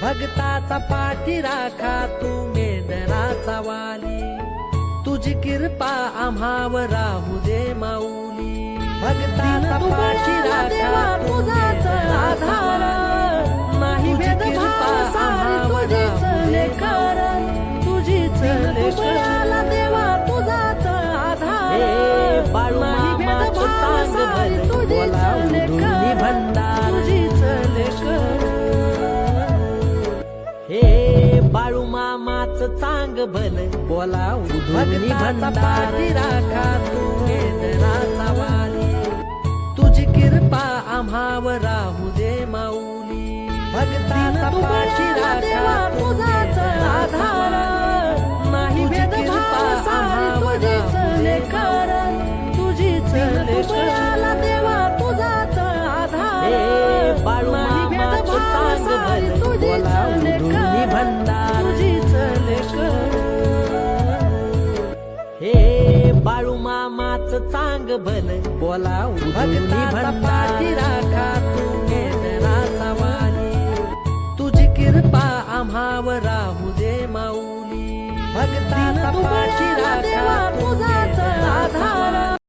भक्ताचा पाठीराखा तू मेंढराचा वाली, तुझी कृपा आम्हावर राहू दे माऊली. भक्ताचा पाठीराखा तुझाच आधार, नाही भेदभाव आम्हावर राहू दे माऊली. तुझीच लेकराला देवा तुझाच आधार, बाळू मामाचं चांग भलं बोला उधुनी भंडार. तुझीच लेकर हे बाळू मामाचं चांग भलं बोला उधुनी भंडार. राखा तू मेंढराचा वाली, तुझी कृपा आम्हावर राहू दे माऊली. भक्ताचा पाठीराखा तुझाच आधार, नाही भेदभाव आम्हावर राहू दे माऊली. तुझीच लेकराला देवा तुझाच आधार, बाळू मामाचं चांग भलं बोला उधुनी भंडार. तुझीच लेकर हे बाळू मामाचं चांग भलं बोला उधुनी भंडार. राखा तू मेंढराचा वाली, तुझी कृपा आम्हावर राहू दे माऊली. भक्ताचा पाठीराखा तुझाच आधार.